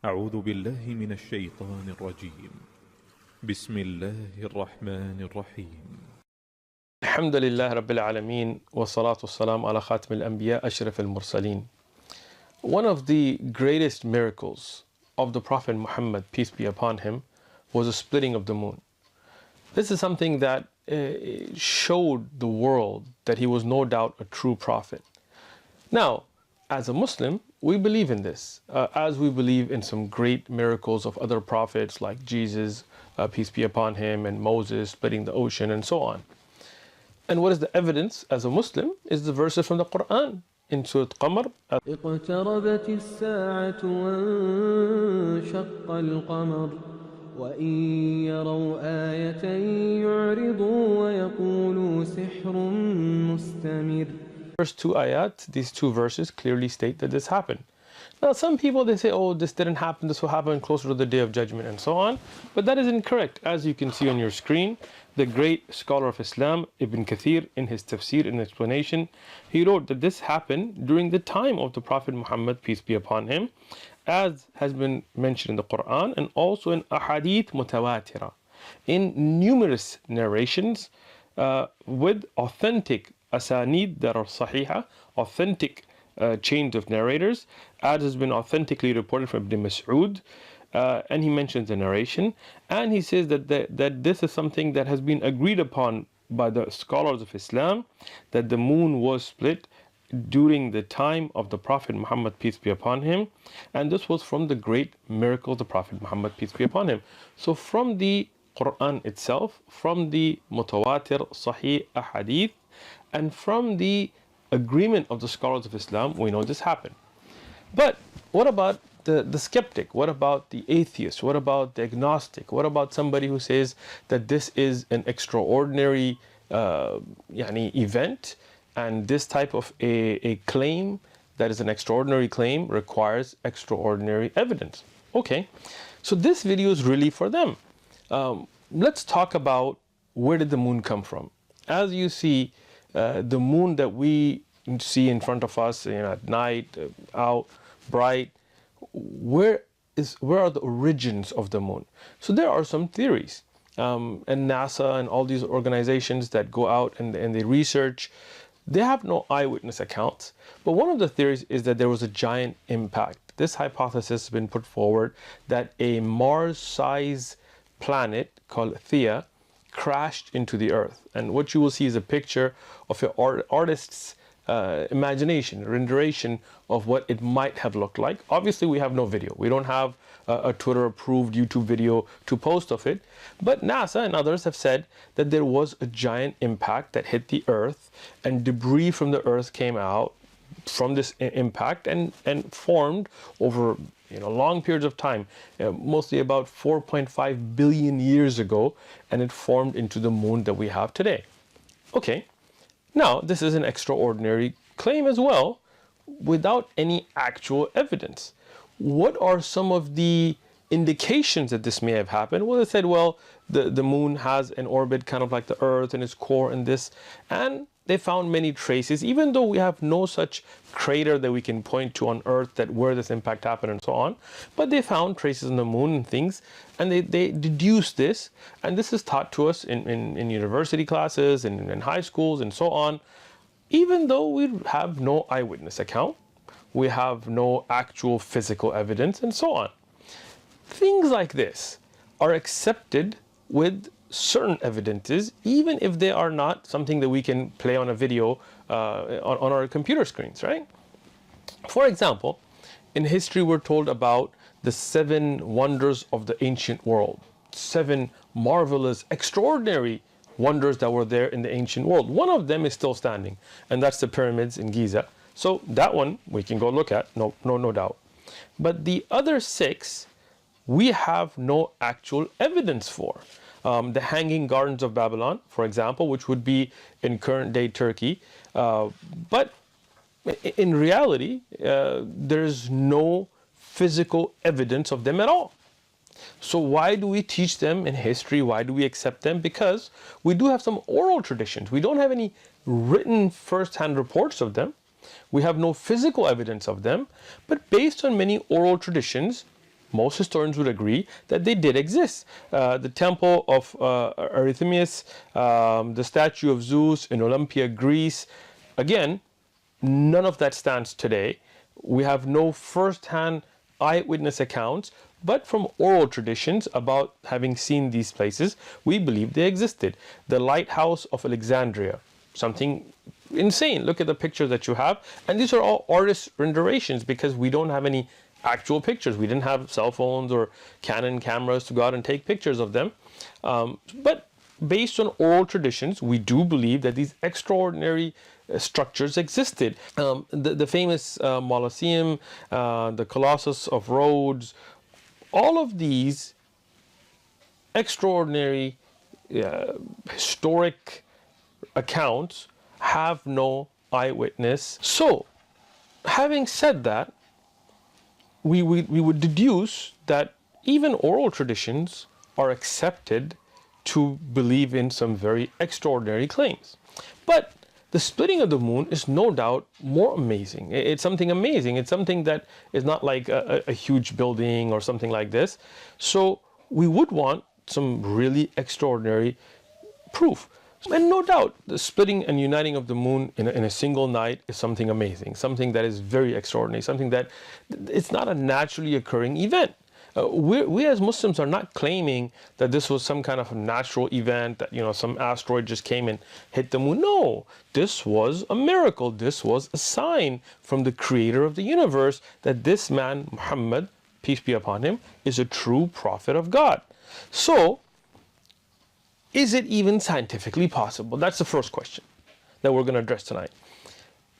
أعوذ بالله من الشيطان الرجيم. بسم الله الرحمن الرحيم. الحمد لله رب العالمين والصلاة والسلام على خاتم الأنبياء أشرف المرسلين. One of the greatest miracles of the Prophet Muhammad, peace be upon him, was the splitting of the moon. This is something that showed the world that he was no doubt a true prophet. Now, as a Muslim, we believe in this, as we believe in some great miracles of other prophets like Jesus, peace be upon him, and Moses splitting the ocean and so on. And what is the evidence as a Muslim is the verses from the Qur'an in Surah Qamar. اقتربت الساعة وانشق القمر وإن يروا آية يعرضوا ويقولوا سحر مستمر. First two ayat, these two verses clearly state that this happened. Now some people, they say, oh, this didn't happen, this will happen closer to the Day of Judgment and so on. But that is incorrect. As you can see on your screen, the great scholar of Islam, Ibn Kathir, in his tafsir, in explanation, he wrote that this happened during the time of the Prophet Muhammad, peace be upon him, as has been mentioned in the Qur'an and also in ahadith mutawatira, in numerous narrations with authentic asanid that are sahiha, authentic chains of narrators, as has been authentically reported from Ibn Mas'ud, and he mentions the narration, and he says that this is something that has been agreed upon by the scholars of Islam, that the moon was split during the time of the Prophet Muhammad, peace be upon him, and this was from the great miracle of the Prophet Muhammad, peace be upon him. So from the Qur'an itself, from the mutawatir sahih ahadith, and from the agreement of the scholars of Islam, we know this happened. But what about the skeptic? What about the atheist? What about the agnostic? What about somebody who says that this is an extraordinary event, and this type of a claim that is an extraordinary claim requires extraordinary evidence? Okay, so this video is really for them. Let's talk about where did the moon come from. As you see, the moon that we see in front of us, at night, out, bright, where are the origins of the moon? So there are some theories, and NASA and all these organizations that go out and they research, they have no eyewitness accounts. But one of the theories is that there was a giant impact. This hypothesis has been put forward that a Mars-sized planet called Theia crashed into the Earth, and what you will see is a picture of an artist's imagination, renderation of what it might have looked like. Obviously, we have no video. We don't have a Twitter-approved YouTube video to post of it. But NASA and others have said that there was a giant impact that hit the Earth, and debris from the Earth came out from this impact and formed over long periods of time, mostly about 4.5 billion years ago, and it formed into the moon that we have today. Okay. Now, this is an extraordinary claim as well, without any actual evidence. What are some of the indications that this may have happened? Well, they said, well, the moon has an orbit kind of like the Earth and its core and this, and they found many traces, even though we have no such crater that we can point to on Earth that where this impact happened and so on. But they found traces on the moon and things, and they deduced this, and this is taught to us in university classes and in high schools and so on. Even though we have no eyewitness account, we have no actual physical evidence and so on. Things like this are accepted with certain evidences, even if they are not something that we can play on a video on our computer screens, right? For example, in history we're told about the 7 wonders of the ancient world, 7 marvelous, extraordinary wonders that were there in the ancient world. One of them is still standing, and that's the pyramids in Giza. So that one we can go look at, no doubt. But the other 6 we have no actual evidence for. The Hanging Gardens of Babylon, for example, which would be in current-day Turkey. But in reality, there's no physical evidence of them at all. So why do we teach them in history? Why do we accept them? Because we do have some oral traditions. We don't have any written first-hand reports of them. We have no physical evidence of them. But based on many oral traditions, most historians would agree that they did exist. The temple of Artemis, the statue of Zeus in Olympia, Greece, again, none of that stands today. We have no first-hand eyewitness accounts, but from oral traditions about having seen these places, we believe they existed. The lighthouse of Alexandria, something insane. Look at the picture that you have, and these are all artist renditions because we don't have any actual pictures. We didn't have cell phones or Canon cameras to go out and take pictures of them. But based on oral traditions, we do believe that these extraordinary structures existed. The famous Colosseum, the Colossus of Rhodes, all of these extraordinary historic accounts have no eyewitness. So, having said that, we would deduce that even oral traditions are accepted to believe in some very extraordinary claims. But the splitting of the moon is no doubt more amazing. It's something amazing. It's something that is not like a huge building or something like this. So we would want some really extraordinary proof. And no doubt, the splitting and uniting of the moon in a single night is something amazing, something that is very extraordinary, something that it's not a naturally occurring event. We as Muslims are not claiming that this was some kind of a natural event, that some asteroid just came and hit the moon. No, this was a miracle. This was a sign from the creator of the universe that this man, Muhammad, peace be upon him, is a true prophet of God. So, is it even scientifically possible? That's the first question that we're going to address tonight.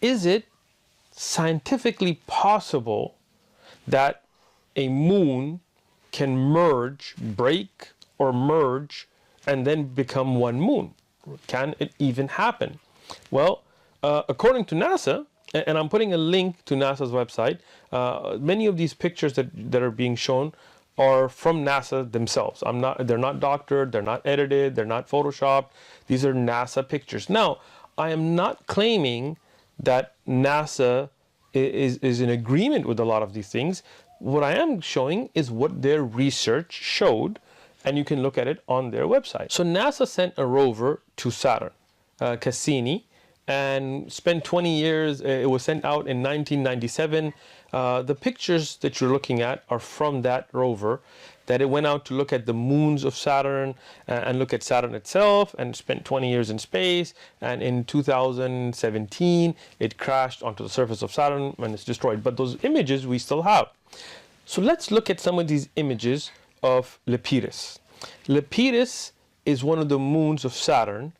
Is it scientifically possible that a moon can break or merge, and then become one moon? Can it even happen? Well, according to NASA, and I'm putting a link to NASA's website, many of these pictures that are being shown are from NASA themselves. They're not doctored, they're not edited, they're not photoshopped. These are NASA pictures. Now, I am not claiming that NASA is in agreement with a lot of these things. What I am showing is what their research showed, and you can look at it on their website. So NASA sent a rover to Saturn, Cassini, and spent 20 years. It was sent out in 1997. The pictures that you're looking at are from that rover, that it went out to look at the moons of Saturn and look at Saturn itself, and spent 20 years in space. And in 2017, it crashed onto the surface of Saturn and it's destroyed. But those images we still have. So let's look at some of these images of Lepidus. Lepidus is one of the moons of Saturn.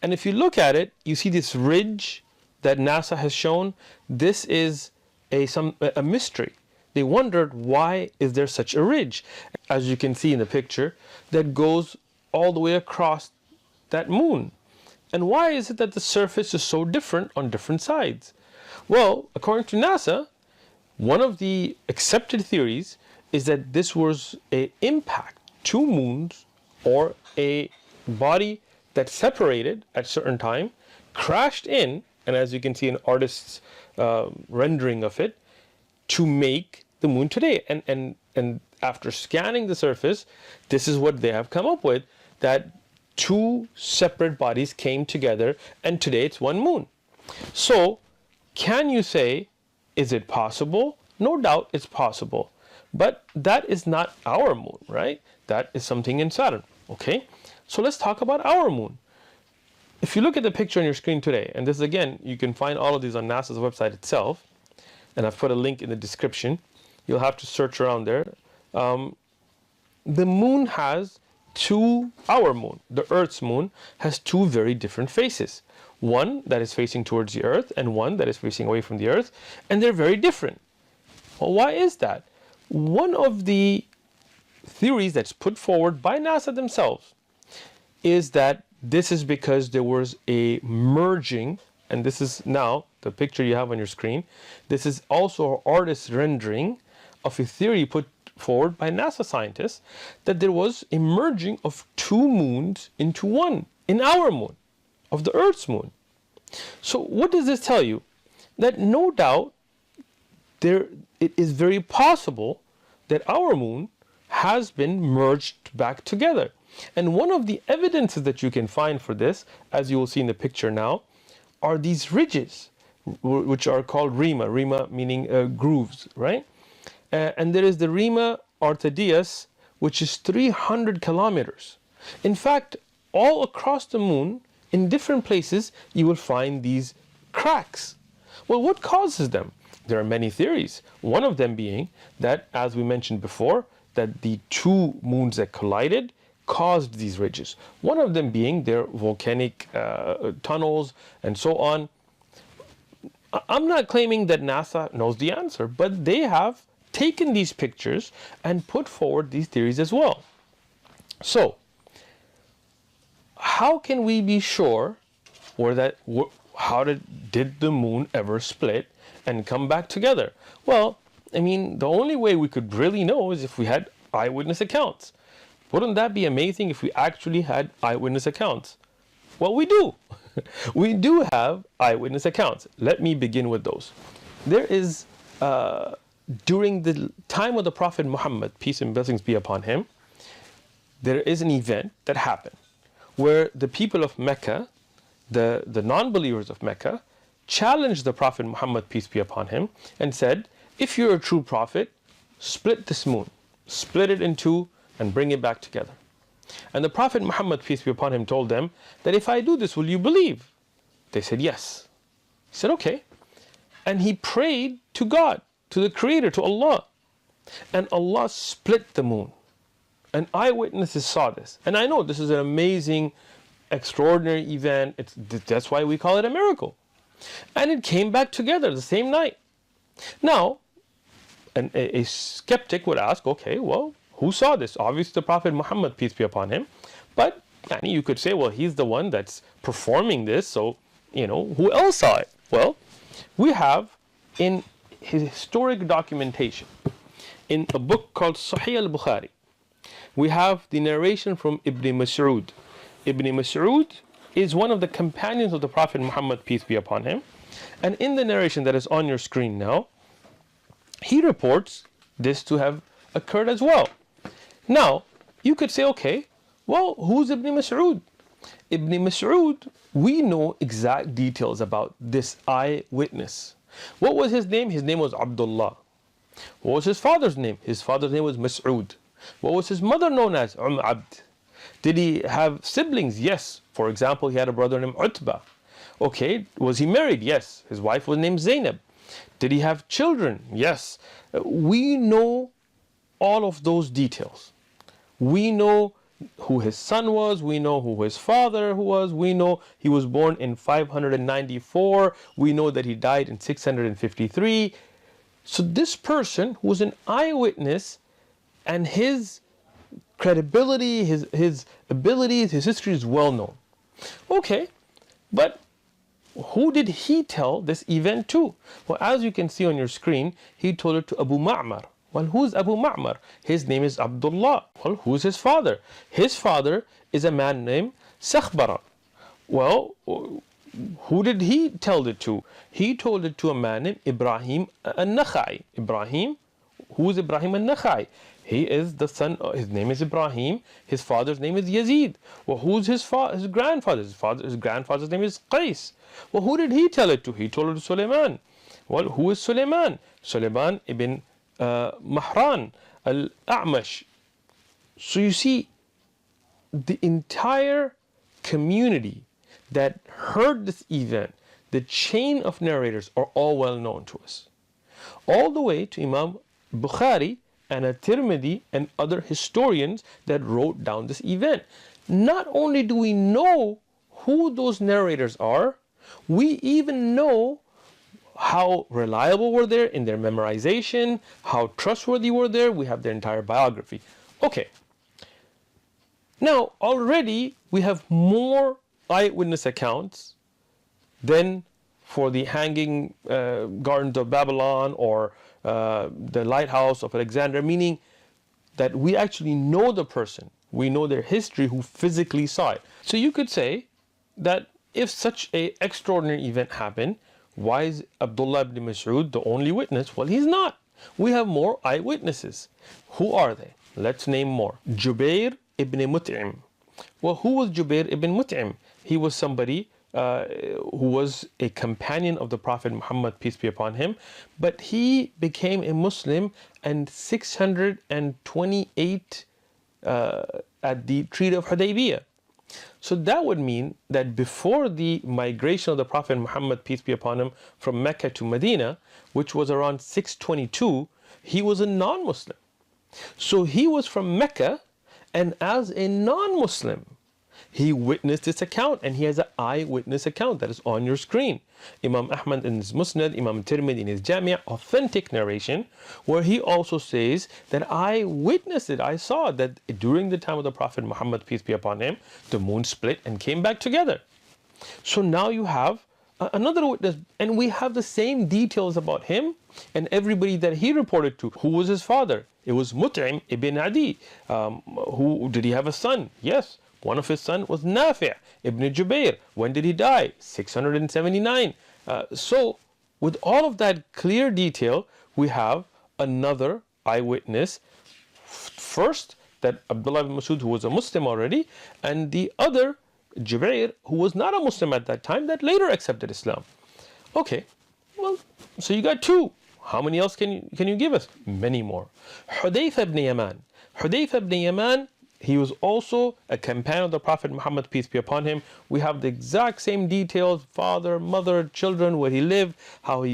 And if you look at it, you see this ridge that NASA has shown. This is a mystery. They wondered, why is there such a ridge, as you can see in the picture, that goes all the way across that moon? And why is it that the surface is so different on different sides? Well, according to NASA, one of the accepted theories is that this was an impact, two moons, or a body that separated at a certain time, crashed in, and as you can see an artist's rendering of it, to make the moon today. And after scanning the surface, this is what they have come up with, that two separate bodies came together, and today it's one moon. So, can you say, is it possible? No doubt it's possible. But that is not our moon, right? That is something in Saturn, okay? So let's talk about our moon. If you look at the picture on your screen today, and this again, you can find all of these on NASA's website itself, and I've put a link in the description. You'll have to search around there. The moon has our moon, the Earth's moon, has two very different faces. One that is facing towards the Earth and one that is facing away from the Earth, and they're very different. Well, why is that? One of the theories that's put forward by NASA themselves is that this is because there was a merging, and this is now the picture you have on your screen. This is also an artist's rendering of a theory put forward by NASA scientists, that there was a merging of two moons into one, in our moon, of the Earth's moon. So what does this tell you? That no doubt it is very possible that our moon has been merged back together. And one of the evidences that you can find for this, as you will see in the picture now, are these ridges, which are called rima. Rima meaning grooves, right? And there is the rima Artedias, which is 300 kilometers. In fact, all across the moon, in different places, you will find these cracks. Well, what causes them? There are many theories. One of them being that, as we mentioned before, that the two moons that collided caused these ridges. One of them being their volcanic tunnels and so on. I'm not claiming that NASA knows the answer, but they have taken these pictures and put forward these theories as well. So, how can we be sure, or that how did the moon ever split and come back together? Well, I mean, the only way we could really know is if we had eyewitness accounts. Wouldn't that be amazing if we actually had eyewitness accounts? Well, we do. We do have eyewitness accounts. Let me begin with those. There is, during the time of the Prophet Muhammad, peace and blessings be upon him, there is an event that happened where the people of Mecca, the non-believers of Mecca, challenged the Prophet Muhammad, peace be upon him, and said, if you're a true prophet, split this moon, split it in two and bring it back together. And the Prophet Muhammad, peace be upon him, told them that if I do this, will you believe? They said yes. He said okay. And he prayed to God, to the Creator, to Allah. And Allah split the moon. And eyewitnesses saw this. And I know this is an amazing, extraordinary event. That's why we call it a miracle. And it came back together the same night. Now, a skeptic would ask, okay, well, who saw this? Obviously the Prophet Muhammad, peace be upon him. But you could say, well, he's the one that's performing this, so, who else saw it? Well, we have in his historic documentation, in a book called Sahih al-Bukhari, we have the narration from Ibn Mas'ud. Ibn Mas'ud is one of the companions of the Prophet Muhammad, peace be upon him. And in the narration that is on your screen now, he reports this to have occurred as well. Now, you could say, okay, well, who's Ibn Mas'ud? Ibn Mas'ud, we know exact details about this eyewitness. What was his name? His name was Abdullah. What was his father's name? His father's name was Mas'ud. What was his mother known as? Abd. Did he have siblings? Yes. For example, he had a brother named Utbah. Okay, was he married? Yes. His wife was named Zainab. Did he have children? Yes. We know all of those details. We know who his son was, we know who his father was, we know he was born in 594, we know that he died in 653. So this person who was an eyewitness, and his credibility, his abilities, his history is well known. Okay, but who did he tell this event to? Well, as you can see on your screen, he told it to Abu Ma'mar. Well, who's Abu Ma'mar? His name is Abdullah. Well, who's his father? His father is a man named Sakhbara. Well, who did he tell it to? He told it to a man named Ibrahim al-Nakhai. Ibrahim, who is Ibrahim al-Nakhai? He is the son, his name is Ibrahim, his father's name is Yazid. Well, who's his grandfather? His grandfather's name is Qais. Well, who did he tell it to? He told it to Suleiman. Well, who is Suleiman? Suleiman ibn Mahran al-A'mash. So you see, the entire community that heard this event, the chain of narrators are all well known to us. All the way to Imam Bukhari and At-Tirmidhi and other historians that wrote down this event. Not only do we know who those narrators are, we even know how reliable were they in their memorization, how trustworthy were they. We have their entire biography. Okay. Now, already we have more eyewitness accounts than for the hanging gardens of Babylon or the lighthouse of Alexandria, meaning that we actually know the person, we know their history, who physically saw it. So you could say that if such an extraordinary event happened, why is Abdullah ibn Mas'ud the only witness? Well, he's not. we have more eyewitnesses. Who are they? Let's name more. Jubair ibn Mut'im. Well, who was Jubair ibn Mut'im? He was somebody who was a companion of the Prophet Muhammad, peace be upon him, but he became a Muslim in 628 at the Treaty of Hudaybiyah. So that would mean that before the migration of the Prophet Muhammad, peace be upon him, from Mecca to Medina, which was around 622, he was a non-Muslim. So he was from Mecca, and as a non-Muslim, he witnessed this account, and he has an eyewitness account that is on your screen. Imam Ahmad in his Musnad, Imam Tirmidhi in his Jami', authentic narration, where he also says that I witnessed it, I saw that during the time of the Prophet Muhammad, peace be upon him, the moon split and came back together. So now you have another witness, and we have the same details about him and everybody that he reported to. Who was his father? It was Mut'im ibn Adi. Who did he have a son? Yes. One of his sons was Nafi' ibn Jubair. When did he die? 679. So with all of that clear detail, we have another eyewitness. First, that Abdullah ibn Masud, who was a Muslim already, and the other, Jubair, who was not a Muslim at that time, that later accepted Islam. Okay, well, so you got two. How many else can you give us? Many more. Hudayfa ibn Yaman. Hudayfa ibn Yaman, he was also a companion of the Prophet Muhammad, peace be upon him. We have the exact same details: father, mother, children, where he lived, how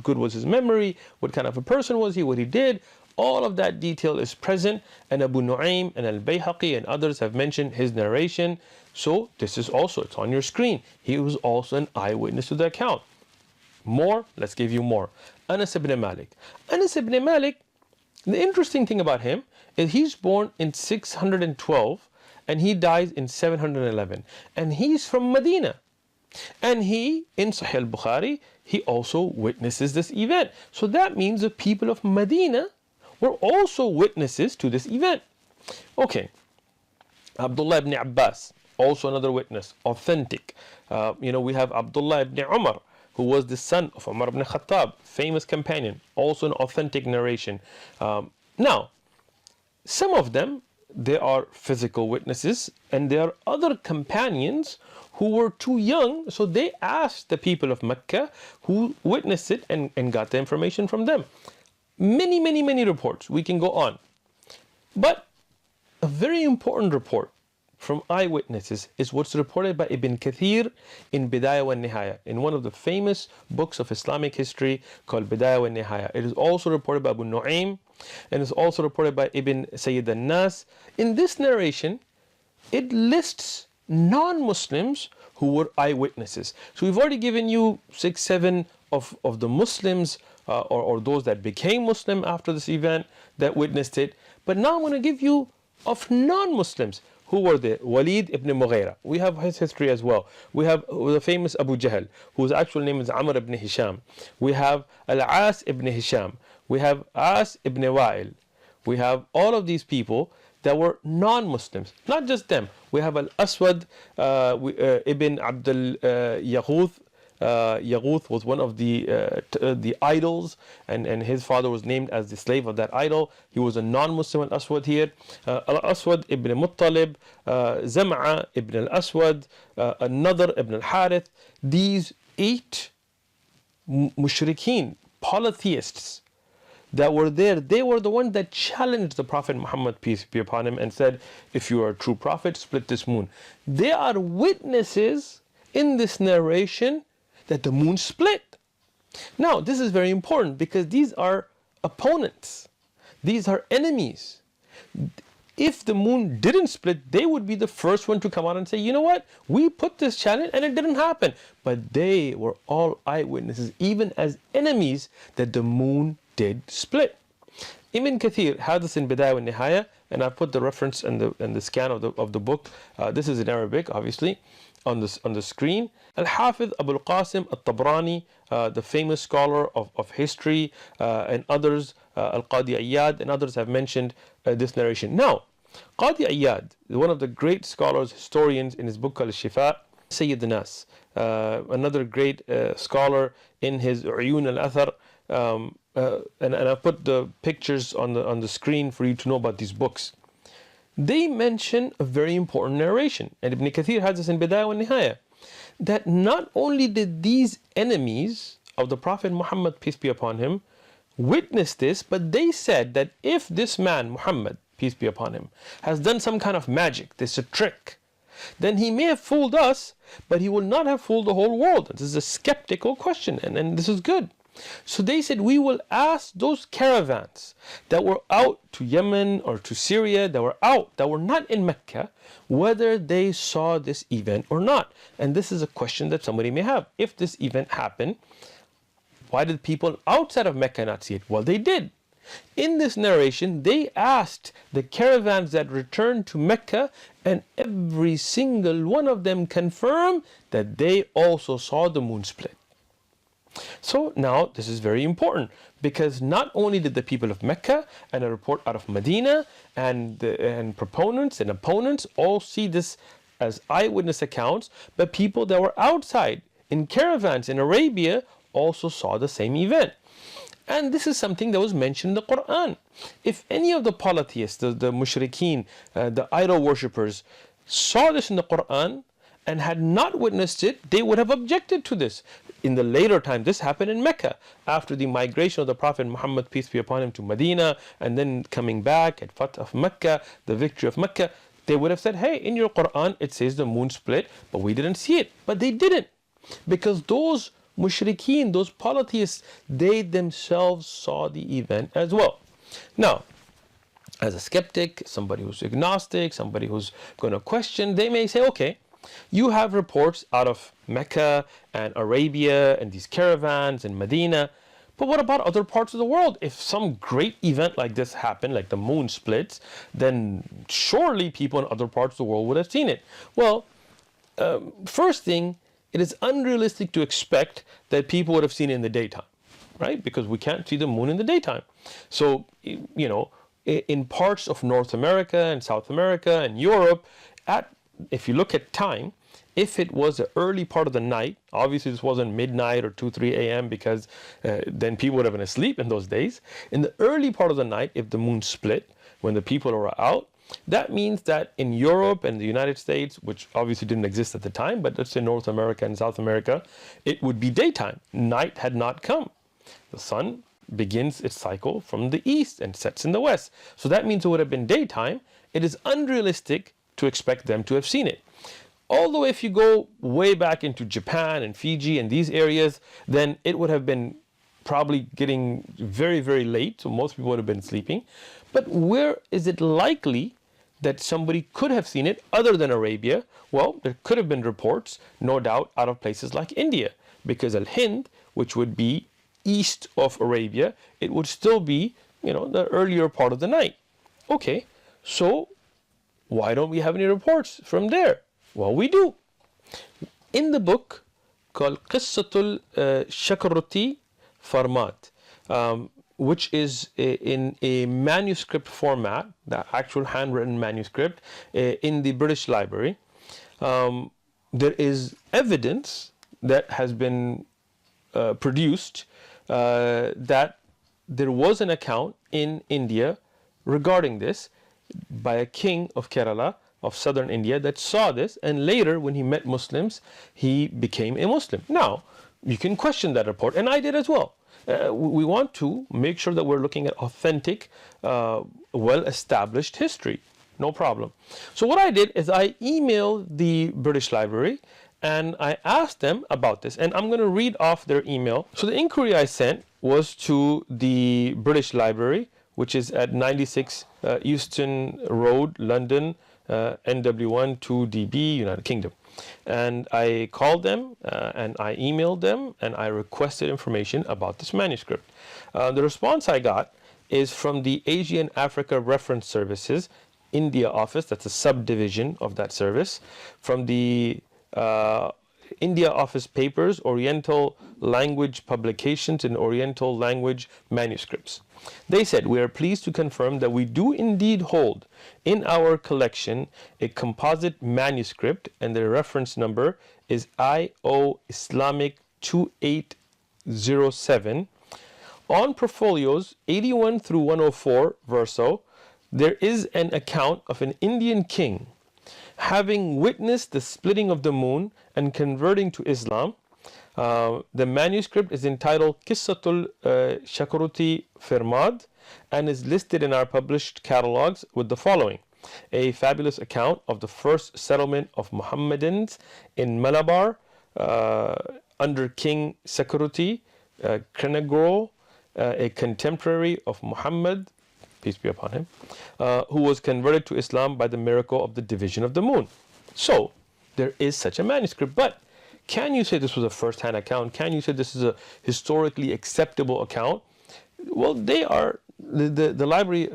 good was his memory, what kind of a person was he, what he did. All of that detail is present, and Abu Nu'aym and Al-Bayhaqi and others have mentioned his narration. So this is also, it's on your screen. He was also an eyewitness to the account. More, let's give you more. Anas ibn Malik. Anas ibn Malik, the interesting thing about him is he's born in 612 and he dies in 711. And he's from Medina. And he, in Sahih al-Bukhari, he also witnesses this event. So that means the people of Medina were also witnesses to this event. Okay, Abdullah ibn Abbas, also another witness, authentic. We have Abdullah ibn Umar, who was the son of Umar ibn Khattab, famous companion, also an authentic narration. Now, some of them, they are physical witnesses, and there are other companions who were too young, so they asked the people of Mecca who witnessed it and got the information from them. Many, many, many reports. We can go on. But a very important report from eyewitnesses is what's reported by Ibn Kathir in Bidayah wa Nihaya, in one of the famous books of Islamic history called Bidayah wa Nihaya. It is also reported by Abu Nu'aym, and it's also reported by Ibn Sayyid al-Nas. In this narration, it lists non-Muslims who were eyewitnesses. So we've already given you 6, 7 of the Muslims or those that became Muslim after this event that witnessed it. But now I'm going to give you of non-Muslims. Who were they? Walid ibn Mughira. We have his history as well. We have the famous Abu Jahl, whose actual name is Amr ibn Hisham. We have Al-As ibn Hisham. We have As ibn Wa'il. We have all of these people that were non-Muslims. Not just them. We have Al-Aswad ibn Abdul Yaghuth. Yaghuth was one of the idols, and his father was named as the slave of that idol. He was a non-Muslim, Al-Aswad here. Al-Aswad ibn Muttalib, Zam'a ibn Al-Aswad, another ibn Al-Harith. These 8 mushrikeen, polytheists that were there, they were the ones that challenged the Prophet Muhammad, peace be upon him, and said, if you are a true prophet, split this moon. They are witnesses in this narration that the moon split. Now, this is very important because these are opponents. These are enemies. If the moon didn't split, they would be the first one to come out and say, you know what? We put this challenge and it didn't happen. But they were all eyewitnesses, even as enemies, that the moon did split. Ibn Kathir had this in Bidayah wa Nihaya, and I put the reference and the scan of the book. This is in Arabic, obviously, on the screen. Al-Hafiz Abu al-Qasim al-Tabrani, the famous scholar of history, and others, Al-Qadi Iyad and others have mentioned this narration. Now, Qadi Iyad, one of the great scholars, historians, in his book Al-Shifa, Sayyid Nas, another great scholar in his Uyun al-Athar, and I put the pictures on the screen for you to know about these books. They mention a very important narration, and Ibn Kathir has this in Bidayah wa Nihaya, that not only did these enemies of the Prophet Muhammad, peace be upon him, witness this, but they said that if this man, Muhammad, peace be upon him, has done some kind of magic, this is a trick, then he may have fooled us, but he will not have fooled the whole world. This is a skeptical question, and this is good. So they said, we will ask those caravans that were out to Yemen or to Syria, that were out, that were not in Mecca, whether they saw this event or not. And this is a question that somebody may have. If this event happened, why did people outside of Mecca not see it? Well, they did. In this narration, they asked the caravans that returned to Mecca, and every single one of them confirmed that they also saw the moon split. So now this is very important, because not only did the people of Mecca and a report out of Medina and proponents and opponents all see this as eyewitness accounts, but people that were outside in caravans in Arabia also saw the same event. And this is something that was mentioned in the Qur'an. If any of the polytheists, the mushrikeen, the idol worshippers, saw this in the Qur'an and had not witnessed it, they would have objected to this. In the later time, this happened in Mecca, after the migration of the Prophet Muhammad, peace be upon him, to Medina, and then coming back at Fath of Mecca, the victory of Mecca. They would have said, hey, in your Qur'an it says the moon split, but we didn't see it. But they didn't, because those mushrikeen, those polytheists, they themselves saw the event as well. Now, as a skeptic, somebody who's agnostic, somebody who's going to question, they may say, okay, you have reports out of Mecca and Arabia and these caravans and Medina, but what about other parts of the world? If some great event like this happened, like the moon splits, then surely people in other parts of the world would have seen it. Well, first thing, it is unrealistic to expect that people would have seen it in the daytime, right? Because we can't see the moon in the daytime. So, you know, in parts of North America and South America and Europe, if you look at time, if it was the early part of the night, obviously this wasn't midnight or 2, 3 a.m. because then people would have been asleep in those days. In the early part of the night, if the moon split, when the people are out, that means that in Europe and the United States, which obviously didn't exist at the time, but let's say North America and South America, it would be daytime. Night had not come. The sun begins its cycle from the east and sets in the west. So that means it would have been daytime. It is unrealistic to expect them to have seen it. Although if you go way back into Japan and Fiji and these areas, then it would have been probably getting very, very late. So most people would have been sleeping. But where is it likely that somebody could have seen it other than Arabia? Well, there could have been reports, no doubt, out of places like India, because Al-Hind, which would be east of Arabia, it would still be, you know, the earlier part of the night. Okay, so why don't we have any reports from there? Well, we do. In the book called Qissatul Shakaruti Farmat, which is in a manuscript format, the actual handwritten manuscript in the British Library, there is evidence that has been produced that there was an account in India regarding this by a king of Kerala, of southern India, that saw this, and later when he met Muslims, he became a Muslim. Now, you can question that report, and I did as well. We want to make sure that we're looking at authentic, well-established history. No problem. So what I did is I emailed the British Library and I asked them about this, and I'm going to read off their email. So the inquiry I sent was to the British Library, which is at 96 Euston Road, London, NW1 2DB, United Kingdom. And I called them and I emailed them and I requested information about this manuscript. The response I got is from the Asian Africa Reference Services India office, that's a subdivision of that service, from the India Office Papers, Oriental Language Publications and Oriental Language Manuscripts. They said, we are pleased to confirm that we do indeed hold in our collection a composite manuscript, and the reference number is IO Islamic 2807, On portfolios 81 through 104 verso, there is an account of an Indian king having witnessed the splitting of the moon and converting to Islam. The manuscript is entitled Qissatul Shakaruti Firmad and is listed in our published catalogs with the following: a fabulous account of the first settlement of Muhammadans in Malabar under King Sakaruti Krenagro, a contemporary of Muhammad, peace be upon him, who was converted to Islam by the miracle of the division of the moon. So there is such a manuscript, but can you say this was a first-hand account? Can you say this is a historically acceptable account? Well, they are, the library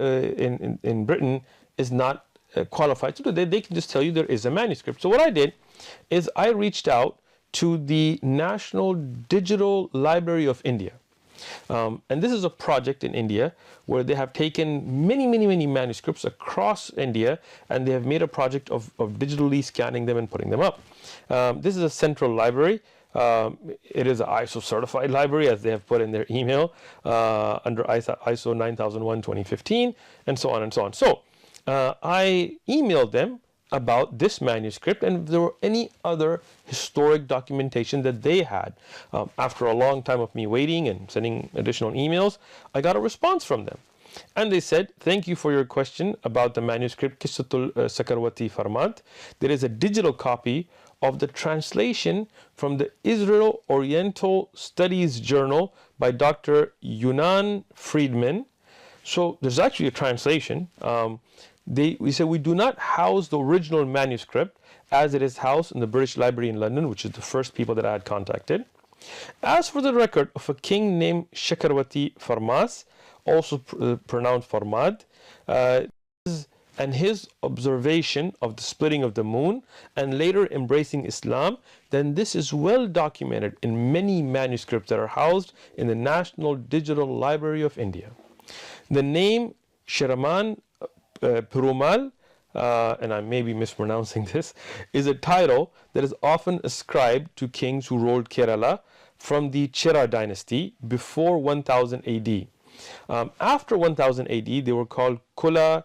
in Britain is not qualified to do that. They can just tell you there is a manuscript. So what I did is I reached out to the National Digital Library of India. And this is a project in India where they have taken many manuscripts across India, and they have made a project of digitally scanning them and putting them up. This is a central library. It is an ISO certified library, as they have put in their email, under ISO 9001:2015, and so on and so on. So I emailed them about this manuscript and if there were any other historic documentation that they had. After a long time of me waiting and sending additional emails, I got a response from them. And they said, thank you for your question about the manuscript Qissatul Sakarwati Farmad. There is a digital copy of the translation from the Israel Oriental Studies Journal by Dr. Yunan Friedman. So there's actually a translation. We say we do not house the original manuscript as it is housed in the British Library in London, which is the first people that I had contacted. As for the record of a king named Shakarwati Farmas, also pronounced Farmad, and his observation of the splitting of the moon and later embracing Islam, then this is well documented in many manuscripts that are housed in the National Digital Library of India. The name Shiraman Perumal, and I may be mispronouncing this, is a title that is often ascribed to kings who ruled Kerala from the Chera dynasty before 1000 AD. After 1000 AD, they were called Kula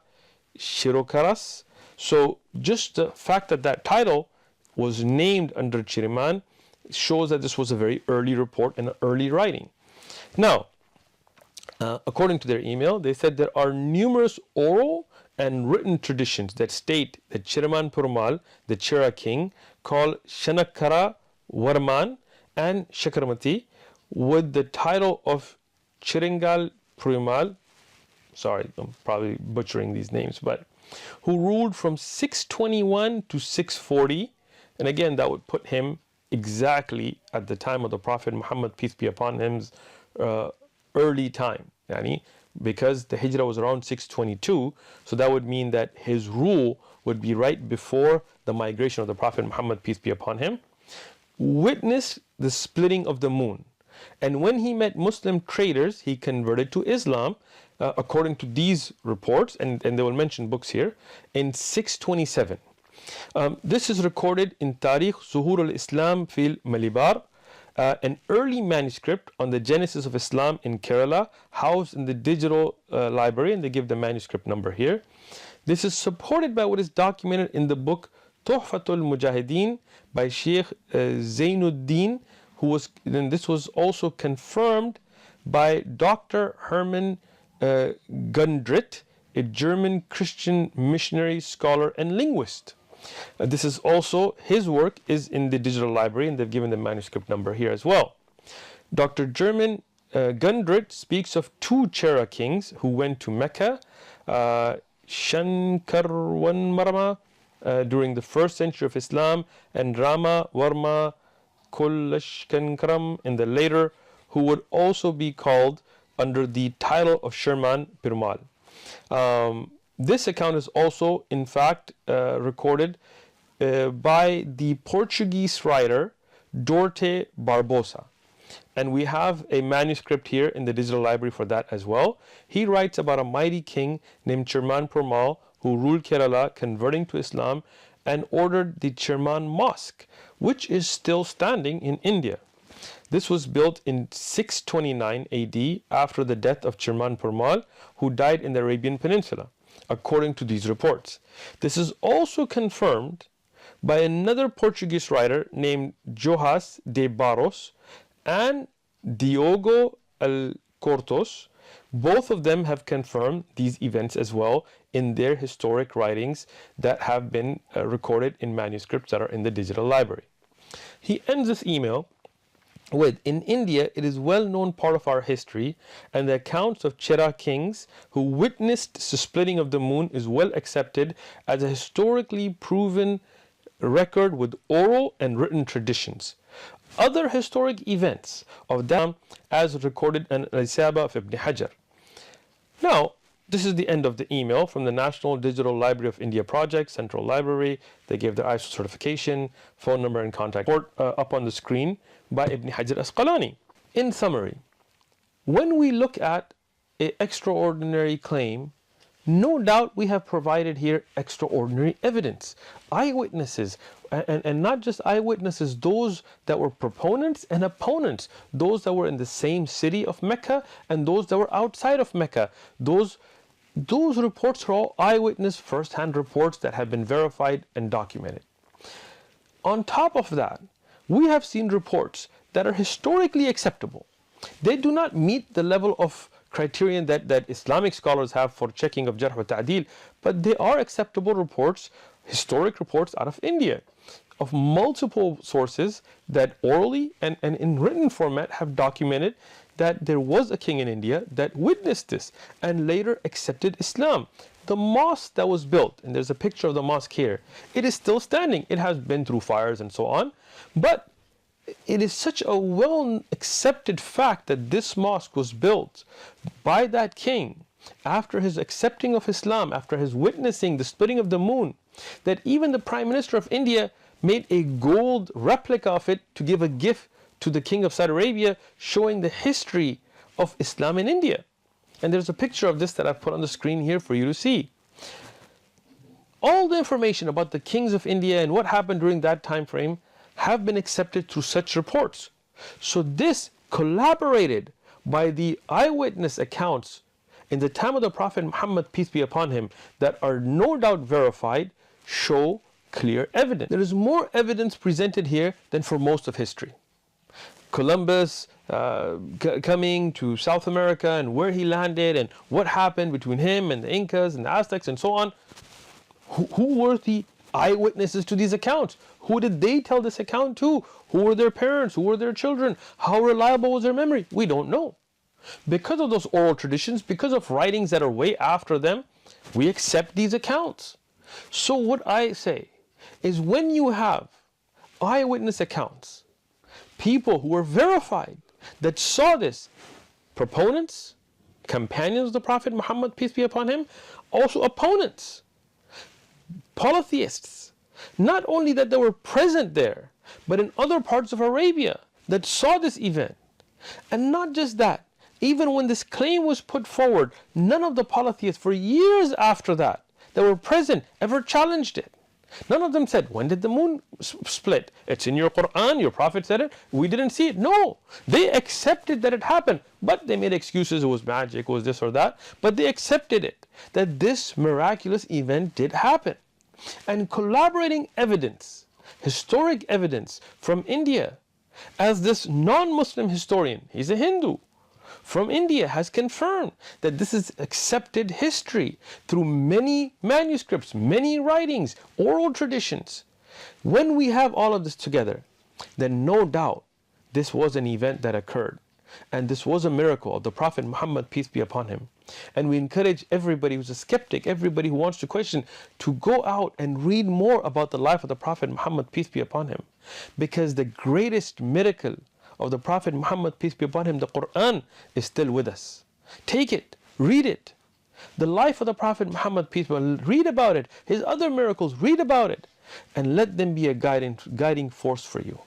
Shirokaras. So just the fact that that title was named under Chiriman shows that this was a very early report and an early writing. Now, according to their email, they said there are numerous oral and written traditions that state that Chiraman Perumal, the Chera king, called Shanakara Varman and Shakaramati with the title of Chiringal Perumal, sorry, I'm probably butchering these names, but who ruled from 621 to 640, and again that would put him exactly at the time of the Prophet Muhammad, peace be upon him's early time, because the Hijrah was around 622, so that would mean that his rule would be right before the migration of the Prophet Muhammad, peace be upon him. Witnessed the splitting of the moon, and when he met Muslim traders, he converted to Islam, according to these reports, and they will mention books here, in 627. This is recorded in Tarikh Zuhur al-Islam fil Malibar, an early manuscript on the genesis of Islam in Kerala, housed in the digital library, and they give the manuscript number here. This is supported by what is documented in the book Tuhfatul Mujahideen by Sheikh Zainuddin, then this was also confirmed by Dr. Hermann Gundrit, a German Christian missionary, scholar, and linguist. This is also, his work is in the digital library, and they've given the manuscript number here as well. Dr. German Gundrit speaks of two Chera kings who went to Mecca, Shankarwanmarama, during the first century of Islam, and Rama Varma Kullashkankaram in the later, who would also be called under the title of Sherman Perumal. This account is also, in fact, recorded by the Portuguese writer Dorte Barbosa. And we have a manuscript here in the digital library for that as well. He writes about a mighty king named Sherman Perumal who ruled Kerala, converting to Islam, and ordered the Sherman Mosque, which is still standing in India. This was built in 629 AD after the death of Chirman Purmal, who died in the Arabian Peninsula, according to these reports. This is also confirmed by another Portuguese writer named Joás de Barros and Diogo Alcortos. Both of them have confirmed these events as well in their historic writings that have been recorded in manuscripts that are in the digital library. He ends this email with, in India, it is well known part of our history, and the accounts of Chera kings who witnessed the splitting of the moon is well accepted as a historically proven record with oral and written traditions. Other historic events of them as recorded in Al-Isaba of Ibn Hajar. Now, this is the end of the email from the National Digital Library of India Project, Central Library. They gave their ISO certification, phone number and contact up on the screen by Ibn Hajar Asqalani. In summary, when we look at an extraordinary claim, no doubt we have provided here extraordinary evidence. Eyewitnesses, and not just eyewitnesses, those that were proponents and opponents, those that were in the same city of Mecca and those that were outside of Mecca. Those reports are all eyewitness first-hand reports that have been verified and documented. On top of that, we have seen reports that are historically acceptable. They do not meet the level of criterion that Islamic scholars have for checking of Jarh wa Ta'dil, but they are acceptable reports, historic reports out of India, of multiple sources that orally and in written format have documented that there was a king in India that witnessed this and later accepted Islam. The mosque that was built, and there's a picture of the mosque here, it is still standing. It has been through fires and so on, but it is such a well accepted fact that this mosque was built by that king after his accepting of Islam, after his witnessing the splitting of the moon, that even the Prime Minister of India made a gold replica of it to give a gift to the King of Saudi Arabia, showing the history of Islam in India. And there's a picture of this that I've put on the screen here for you to see. All the information about the kings of India and what happened during that time frame have been accepted through such reports. So this, collaborated by the eyewitness accounts in the time of the Prophet Muhammad, peace be upon him, that are no doubt verified, show clear evidence. There is more evidence presented here than for most of history. Columbus coming to South America and where he landed and what happened between him and the Incas and the Aztecs and so on. Who were the eyewitnesses to these accounts? Who did they tell this account to? Who were their parents? Who were their children? How reliable was their memory? We don't know. Because of those oral traditions, because of writings that are way after them, we accept these accounts. So what I say is, when you have eyewitness accounts, people who were verified that saw this, proponents, companions of the Prophet Muhammad, peace be upon him, also opponents, polytheists, not only that they were present there, but in other parts of Arabia that saw this event. And not just that, even when this claim was put forward, none of the polytheists for years after that were present ever challenged it. None of them said, when did the moon split? It's in your Qur'an, your Prophet said it, we didn't see it. No, they accepted that it happened, but they made excuses, it was magic, it was this or that, but they accepted it, that this miraculous event did happen. And collaborating evidence, historic evidence from India, as this non-Muslim historian, he's a Hindu, from India has confirmed that this is accepted history through many manuscripts, many writings, oral traditions. When we have all of this together, then no doubt this was an event that occurred. And this was a miracle of the Prophet Muhammad, peace be upon him. And we encourage everybody who's a skeptic, everybody who wants to question, to go out and read more about the life of the Prophet Muhammad, peace be upon him. Because the greatest miracle of the Prophet Muhammad, peace be upon him, the Qur'an, is still with us. Take it, read it. The life of the Prophet Muhammad, peace be upon him, read about it. His other miracles, read about it. And let them be a guiding force for you.